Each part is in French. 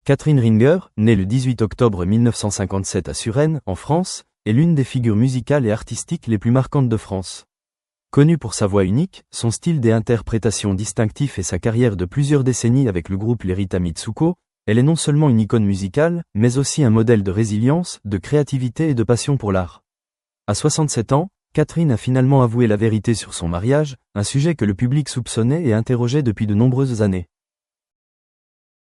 Catherine Ringer, née le 18 octobre 1957 à Suresnes, en France, est l'une des figures musicales et artistiques les plus marquantes de France. Connue pour sa voix unique, son style d'interprétation distinctif et sa carrière de plusieurs décennies avec le groupe Les Rita Mitsuko, elle est non seulement une icône musicale, mais aussi un modèle de résilience, de créativité et de passion pour l'art. À 67 ans, Catherine a finalement avoué la vérité sur son mariage, un sujet que le public soupçonnait et interrogeait depuis de nombreuses années.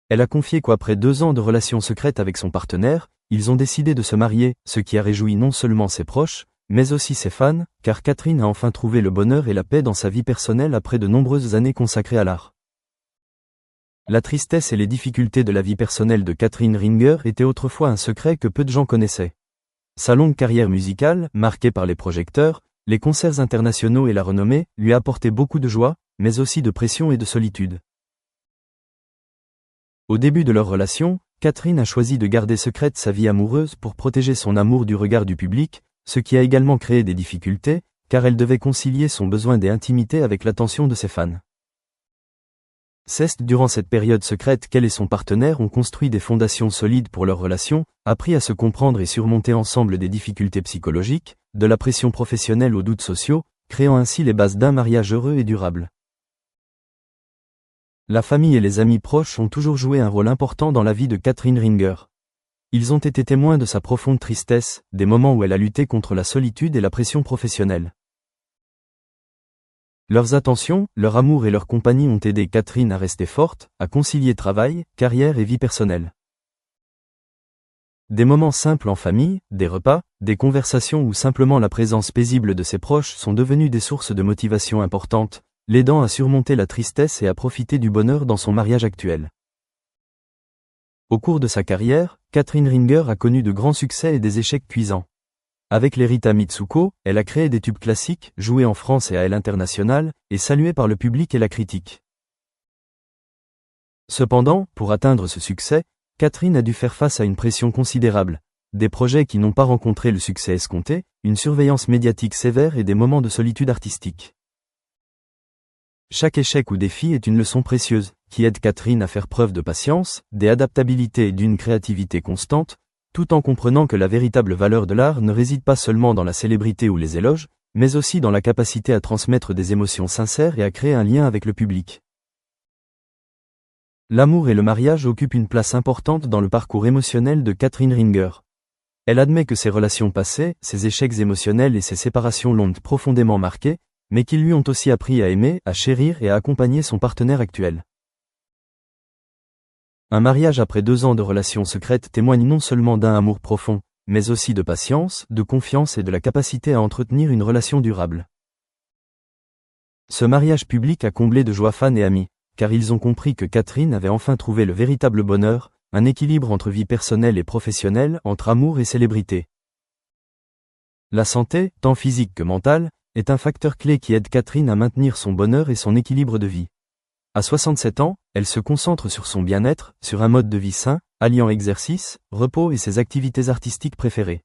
Elle a confié qu'après 2 ans de relations secrètes avec son partenaire, ils ont décidé de se marier, ce qui a réjoui non seulement ses proches, mais aussi ses fans, car Catherine a enfin trouvé le bonheur et la paix dans sa vie personnelle après de nombreuses années consacrées à l'art. La tristesse et les difficultés de la vie personnelle de Catherine Ringer étaient autrefois un secret que peu de gens connaissaient. Sa longue carrière musicale, marquée par les projecteurs, les concerts internationaux et la renommée, lui a apporté beaucoup de joie, mais aussi de pression et de solitude. Au début de leur relation, Catherine a choisi de garder secrète sa vie amoureuse pour protéger son amour du regard du public, ce qui a également créé des difficultés, car elle devait concilier son besoin d'intimité avec l'attention de ses fans. C'est durant cette période secrète qu'elle et son partenaire ont construit des fondations solides pour leur relation, appris à se comprendre et surmonter ensemble des difficultés psychologiques, de la pression professionnelle aux doutes sociaux, créant ainsi les bases d'un mariage heureux et durable. La famille et les amis proches ont toujours joué un rôle important dans la vie de Catherine Ringer. Ils ont été témoins de sa profonde tristesse, des moments où elle a lutté contre la solitude et la pression professionnelle. Leurs attentions, leur amour et leur compagnie ont aidé Catherine à rester forte, à concilier travail, carrière et vie personnelle. Des moments simples en famille, des repas, des conversations ou simplement la présence paisible de ses proches sont devenus des sources de motivation importantes, l'aidant à surmonter la tristesse et à profiter du bonheur dans son mariage actuel. Au cours de sa carrière, Catherine Ringer a connu de grands succès et des échecs cuisants. Avec les Rita Mitsuko, elle a créé des tubes classiques, joués en France et à l'international, et salués par le public et la critique. Cependant, pour atteindre ce succès, Catherine a dû faire face à une pression considérable, des projets qui n'ont pas rencontré le succès escompté, une surveillance médiatique sévère et des moments de solitude artistique. Chaque échec ou défi est une leçon précieuse, qui aide Catherine à faire preuve de patience, d'adaptabilité et d'une créativité constante, tout en comprenant que la véritable valeur de l'art ne réside pas seulement dans la célébrité ou les éloges, mais aussi dans la capacité à transmettre des émotions sincères et à créer un lien avec le public. L'amour et le mariage occupent une place importante dans le parcours émotionnel de Catherine Ringer. Elle admet que ses relations passées, ses échecs émotionnels et ses séparations l'ont profondément marquée, mais qu'ils lui ont aussi appris à aimer, à chérir et à accompagner son partenaire actuel. Un mariage après 2 ans de relations secrètes témoigne non seulement d'un amour profond, mais aussi de patience, de confiance et de la capacité à entretenir une relation durable. Ce mariage public a comblé de joie fans et amis, car ils ont compris que Catherine avait enfin trouvé le véritable bonheur, un équilibre entre vie personnelle et professionnelle, entre amour et célébrité. La santé, tant physique que mentale, est un facteur clé qui aide Catherine à maintenir son bonheur et son équilibre de vie. À 67 ans, elle se concentre sur son bien-être, sur un mode de vie sain, alliant exercice, repos et ses activités artistiques préférées.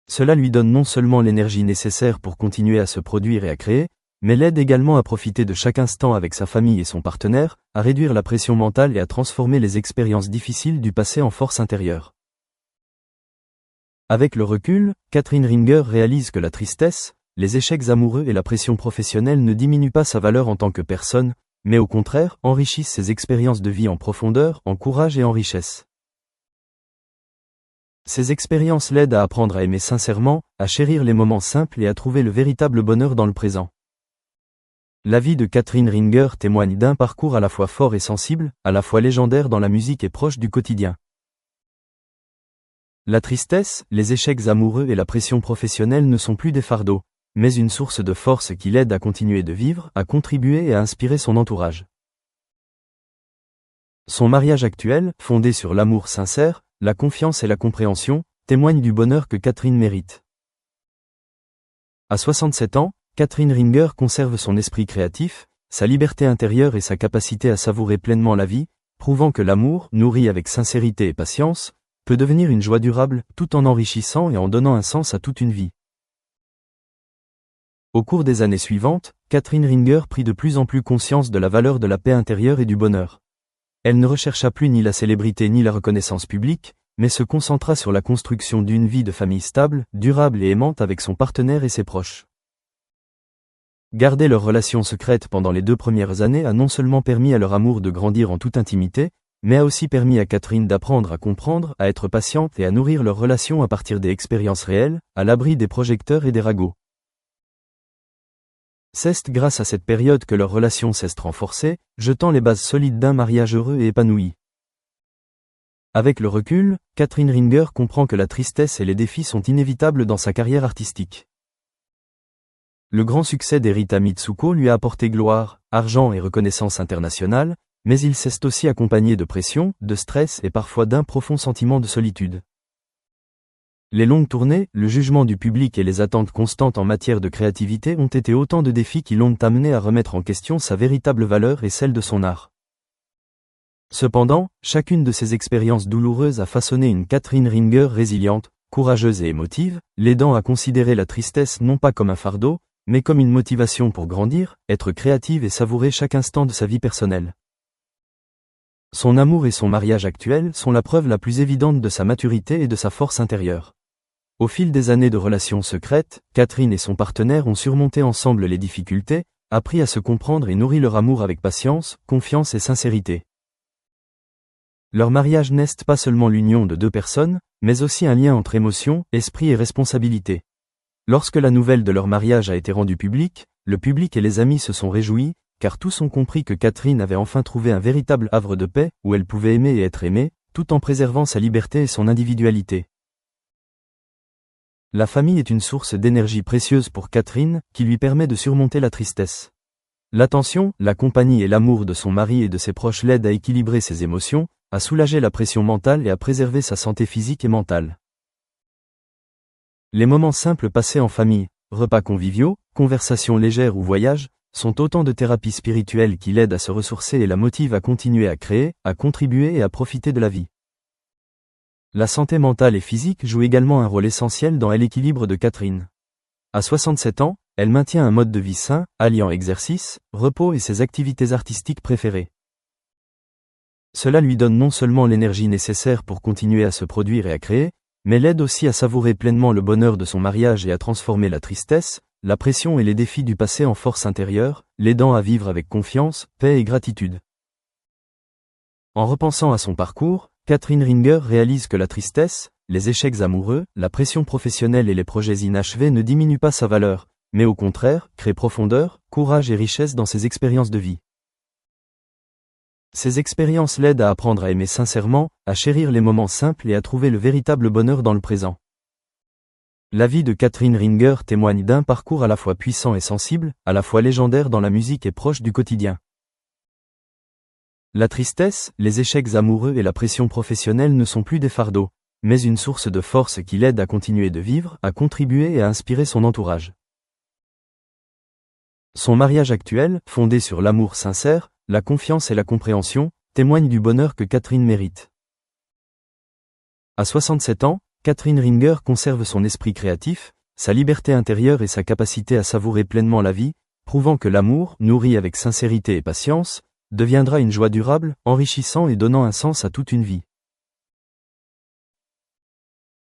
Cela lui donne non seulement l'énergie nécessaire pour continuer à se produire et à créer, mais l'aide également à profiter de chaque instant avec sa famille et son partenaire, à réduire la pression mentale et à transformer les expériences difficiles du passé en force intérieure. Avec le recul, Catherine Ringer réalise que la tristesse, les échecs amoureux et la pression professionnelle ne diminuent pas sa valeur en tant que personne, mais au contraire, enrichissent ses expériences de vie en profondeur, en courage et en richesse. Ces expériences l'aident à apprendre à aimer sincèrement, à chérir les moments simples et à trouver le véritable bonheur dans le présent. La vie de Catherine Ringer témoigne d'un parcours à la fois fort et sensible, à la fois légendaire dans la musique et proche du quotidien. La tristesse, les échecs amoureux et la pression professionnelle ne sont plus des fardeaux, mais une source de force qui l'aide à continuer de vivre, à contribuer et à inspirer son entourage. Son mariage actuel, fondé sur l'amour sincère, la confiance et la compréhension, témoigne du bonheur que Catherine mérite. À 67 ans, Catherine Ringer conserve son esprit créatif, sa liberté intérieure et sa capacité à savourer pleinement la vie, prouvant que l'amour, nourri avec sincérité et patience, peut devenir une joie durable, tout en enrichissant et en donnant un sens à toute une vie. Au cours des années suivantes, Catherine Ringer prit de plus en plus conscience de la valeur de la paix intérieure et du bonheur. Elle ne rechercha plus ni la célébrité ni la reconnaissance publique, mais se concentra sur la construction d'une vie de famille stable, durable et aimante avec son partenaire et ses proches. Garder leur relation secrète pendant les 2 premières années a non seulement permis à leur amour de grandir en toute intimité, mais a aussi permis à Catherine d'apprendre à comprendre, à être patiente et à nourrir leur relation à partir des expériences réelles, à l'abri des projecteurs et des ragots. C'est grâce à cette période que leur relation s'est renforcée, jetant les bases solides d'un mariage heureux et épanoui. Avec le recul, Catherine Ringer comprend que la tristesse et les défis sont inévitables dans sa carrière artistique. Le grand succès d'Erita Mitsuko lui a apporté gloire, argent et reconnaissance internationale, mais il s'est aussi accompagné de pression, de stress et parfois d'un profond sentiment de solitude. Les longues tournées, le jugement du public et les attentes constantes en matière de créativité ont été autant de défis qui l'ont amené à remettre en question sa véritable valeur et celle de son art. Cependant, chacune de ces expériences douloureuses a façonné une Catherine Ringer résiliente, courageuse et émotive, l'aidant à considérer la tristesse non pas comme un fardeau, mais comme une motivation pour grandir, être créative et savourer chaque instant de sa vie personnelle. Son amour et son mariage actuel sont la preuve la plus évidente de sa maturité et de sa force intérieure. Au fil des années de relations secrètes, Catherine et son partenaire ont surmonté ensemble les difficultés, appris à se comprendre et nourri leur amour avec patience, confiance et sincérité. Leur mariage n'est pas seulement l'union de 2 personnes, mais aussi un lien entre émotion, esprit et responsabilité. Lorsque la nouvelle de leur mariage a été rendue publique, le public et les amis se sont réjouis, car tous ont compris que Catherine avait enfin trouvé un véritable havre de paix, où elle pouvait aimer et être aimée, tout en préservant sa liberté et son individualité. La famille est une source d'énergie précieuse pour Catherine, qui lui permet de surmonter la tristesse. L'attention, la compagnie et l'amour de son mari et de ses proches l'aident à équilibrer ses émotions, à soulager la pression mentale et à préserver sa santé physique et mentale. Les moments simples passés en famille, repas conviviaux, conversations légères ou voyages, sont autant de thérapies spirituelles qui l'aident à se ressourcer et la motivent à continuer à créer, à contribuer et à profiter de la vie. La santé mentale et physique joue également un rôle essentiel dans l'équilibre de Catherine. À 67 ans, elle maintient un mode de vie sain, alliant exercice, repos et ses activités artistiques préférées. Cela lui donne non seulement l'énergie nécessaire pour continuer à se produire et à créer, mais l'aide aussi à savourer pleinement le bonheur de son mariage et à transformer la tristesse, la pression et les défis du passé en force intérieure, l'aidant à vivre avec confiance, paix et gratitude. En repensant à son parcours, Catherine Ringer réalise que la tristesse, les échecs amoureux, la pression professionnelle et les projets inachevés ne diminuent pas sa valeur, mais au contraire, créent profondeur, courage et richesse dans ses expériences de vie. Ces expériences l'aident à apprendre à aimer sincèrement, à chérir les moments simples et à trouver le véritable bonheur dans le présent. La vie de Catherine Ringer témoigne d'un parcours à la fois puissant et sensible, à la fois légendaire dans la musique et proche du quotidien. La tristesse, les échecs amoureux et la pression professionnelle ne sont plus des fardeaux, mais une source de force qui l'aide à continuer de vivre, à contribuer et à inspirer son entourage. Son mariage actuel, fondé sur l'amour sincère, la confiance et la compréhension, témoigne du bonheur que Catherine mérite. À 67 ans, Catherine Ringer conserve son esprit créatif, sa liberté intérieure et sa capacité à savourer pleinement la vie, prouvant que l'amour, nourri avec sincérité et patience, deviendra une joie durable, enrichissant et donnant un sens à toute une vie.